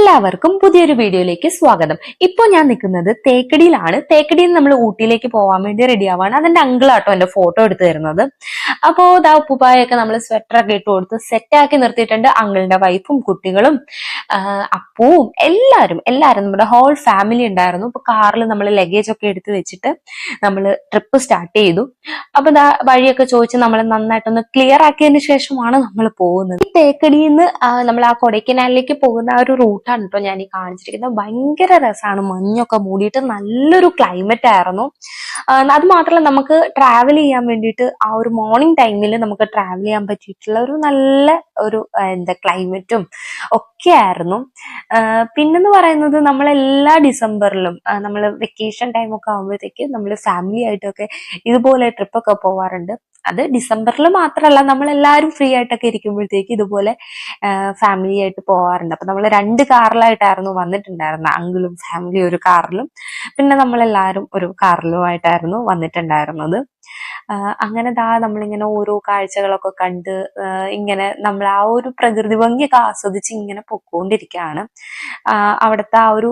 എല്ലാവർക്കും പുതിയൊരു വീഡിയോയിലേക്ക് സ്വാഗതം. ഇപ്പോൾ ഞാൻ നിൽക്കുന്നത് തേക്കടിയിലാണ്. തേക്കടിയിൽ നമ്മൾ ഊട്ടിയിലേക്ക് പോകാൻ വേണ്ടി റെഡി ആവാണ്. അതെന്റെ അങ്കിളാട്ടോ എന്റെ ഫോട്ടോ എടുത്തു തരുന്നത്. അപ്പോ ദാ ഉപ്പുപ്പായൊക്കെ നമ്മൾ സ്വെറ്ററൊക്കെ ഇട്ട് കൊടുത്ത് സെറ്റാക്കി നിർത്തിയിട്ടുണ്ട്. അങ്കിളിന്റെ വൈഫും കുട്ടികളും അപ്പവും എല്ലാരും നമ്മുടെ ഹോൾ ഫാമിലി ഉണ്ടായിരുന്നു. ഇപ്പൊ കാറിൽ നമ്മൾ ലഗേജ് ഒക്കെ എടുത്ത് വെച്ചിട്ട് നമ്മൾ ട്രിപ്പ് സ്റ്റാർട്ട് ചെയ്തു. അപ്പൊ ദാ വഴിയൊക്കെ ചോദിച്ച് നമ്മൾ നന്നായിട്ടൊന്ന് ക്ലിയർ ആക്കിയതിന് ശേഷമാണ് നമ്മൾ പോകുന്നത്. ഈ തേക്കടിയിൽ നിന്ന് നമ്മൾ ആ കൊടൈക്കനാലിലേക്ക് പോകുന്ന ആ ഒരു റൂട്ടാണ് കേട്ടോ ഞാൻ ഈ കാണിച്ചിരിക്കുന്നത്. ഭയങ്കര രസമാണ്, മഞ്ഞൊക്കെ മൂടിയിട്ട് നല്ലൊരു ക്ലൈമറ്റ് ആയിരുന്നു. അത് മാത്രമല്ല നമുക്ക് ട്രാവൽ ചെയ്യാൻ വേണ്ടിയിട്ട് ആ ഒരു മോർണിംഗ് ടൈമിൽ നമുക്ക് ട്രാവൽ ചെയ്യാൻ പറ്റിയിട്ടുള്ള ഒരു നല്ല ഒരു ക്ലൈമറ്റും ഒക്കെ ആയിരുന്നു. പിന്നെന്ന് പറയുന്നത് നമ്മളെല്ലാ ഡിസംബറിലും നമ്മൾ വെക്കേഷൻ ടൈമൊക്കെ ആകുമ്പോഴത്തേക്ക് നമ്മൾ ഫാമിലി ആയിട്ടൊക്കെ ഇതുപോലെ ട്രിപ്പൊക്കെ പോവാറുണ്ട്. അത് ഡിസംബറിൽ മാത്രമല്ല, നമ്മളെല്ലാവരും ഫ്രീ ആയിട്ടൊക്കെ ഇരിക്കുമ്പോഴത്തേക്ക് ഇതുപോലെ ഫാമിലി ആയിട്ട് പോവാറുണ്ട്. അപ്പൊ നമ്മൾ 2 കാറിലായിട്ടായിരുന്നു വന്നിട്ടുണ്ടായിരുന്നത്. അങ്കിളും ഫാമിലി ഒരു കാറിലും പിന്നെ നമ്മളെല്ലാവരും ഒരു കാറിലുമായിട്ടായിരുന്നു വന്നിട്ടുണ്ടായിരുന്നത്. അങ്ങനെ നമ്മളിങ്ങനെ ഓരോ കാഴ്ചകളൊക്കെ കണ്ട് ഇങ്ങനെ നമ്മൾ ആ ഒരു പ്രകൃതി ഭംഗിയൊക്കെ ആസ്വദിച്ച് ഇങ്ങനെ പൊക്കോണ്ടിരിക്കുകയാണ്. അവിടുത്തെ ആ ഒരു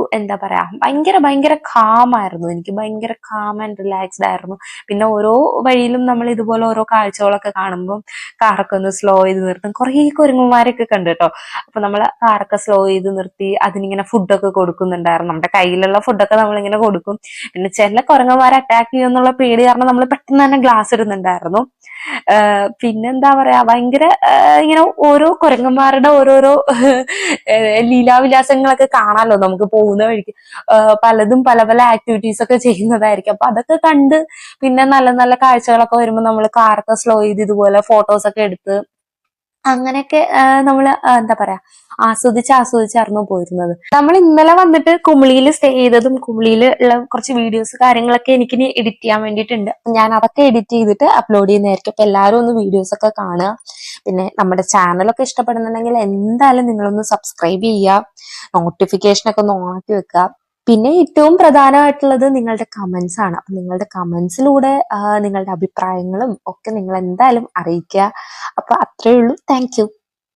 ഭയങ്കര കാമായിരുന്നു. എനിക്ക് ഭയങ്കര കാം ആൻഡ് റിലാക്സ്ഡ് ആയിരുന്നു. പിന്നെ ഓരോ വഴിയിലും നമ്മൾ ഇതുപോലെ ഓരോ കാഴ്ചകളൊക്കെ കാണുമ്പോൾ കാറൊക്കെ ഒന്ന് സ്ലോ ചെയ്ത് നിർത്തും. കുറേ കുരങ്ങന്മാരൊക്കെ കണ്ടു കേട്ടോ. അപ്പൊ നമ്മൾ കാറൊക്കെ സ്ലോ ചെയ്ത് നിർത്തി അതിനിങ്ങനെ ഫുഡൊക്കെ കൊടുക്കുന്നുണ്ടായിരുന്നു. നമ്മുടെ കയ്യിലുള്ള ഫുഡൊക്കെ നമ്മളിങ്ങനെ കൊടുക്കും. പിന്നെ ചില കുരങ്ങന്മാരെ അറ്റാക്ക് ചെയ്യുമെന്നുള്ള പേടി കാരണം നമ്മൾ പെട്ടെന്ന് തന്നെ ഗ്ലാസ് ഇടുന്നുണ്ടായിരുന്നു. പിന്നെന്താ പറയാ, ഭയങ്കര ഇങ്ങനെ ഓരോ കുരങ്ങന്മാരുടെ ഓരോരോ ലീലാവിലാസങ്ങളൊക്കെ കാണാമല്ലോ നമുക്ക് പോകുന്ന വഴിക്ക്. പലതും പല പല ആക്ടിവിറ്റീസ് ഒക്കെ ചെയ്യുന്നതായിരിക്കും. അപ്പൊ അതൊക്കെ കണ്ട് പിന്നെ നല്ല നല്ല കാഴ്ചകളൊക്കെ വരുമ്പോൾ നമ്മൾ കാറൊക്കെ സ്ലോ ചെയ്ത് ഇതുപോലെ ഫോട്ടോസ് ഒക്കെ എടുത്ത് അങ്ങനെയൊക്കെ നമ്മൾ ആസ്വദിച്ചായിരുന്നു പോയിരുന്നത്. നമ്മൾ ഇന്നലെ വന്നിട്ട് കുമിളിയിൽ സ്റ്റേ ചെയ്തതും കുമിളിയിൽ ഉള്ള കുറച്ച് വീഡിയോസ് കാര്യങ്ങളൊക്കെ എനിക്കിനി എഡിറ്റ് ചെയ്യാൻ വേണ്ടിയിട്ടുണ്ട്. ഞാൻ അതൊക്കെ എഡിറ്റ് ചെയ്തിട്ട് അപ്ലോഡ് ചെയ്യുന്നതായിരിക്കും. അപ്പൊ എല്ലാവരും ഒന്ന് വീഡിയോസ് ഒക്കെ കാണുക. പിന്നെ നമ്മുടെ ചാനലൊക്കെ ഇഷ്ടപ്പെടുന്നുണ്ടെങ്കിൽ എന്തായാലും നിങ്ങളൊന്ന് സബ്സ്ക്രൈബ് ചെയ്യുക, നോട്ടിഫിക്കേഷൻ ഒക്കെ ഒന്ന് ഓണാക്കി വെക്കുക. പിന്നെ ഏറ്റവും പ്രധാനമായിട്ടുള്ളത് നിങ്ങളുടെ കമന്റ്സ് ആണ്. അപ്പൊ നിങ്ങളുടെ കമന്റ്സിലൂടെ നിങ്ങളുടെ അഭിപ്രായങ്ങളും ഒക്കെ നിങ്ങൾ എന്തായാലും അറിയിക്കുക. അപ്പൊ അത്രയേ ഉള്ളൂ. Thank you.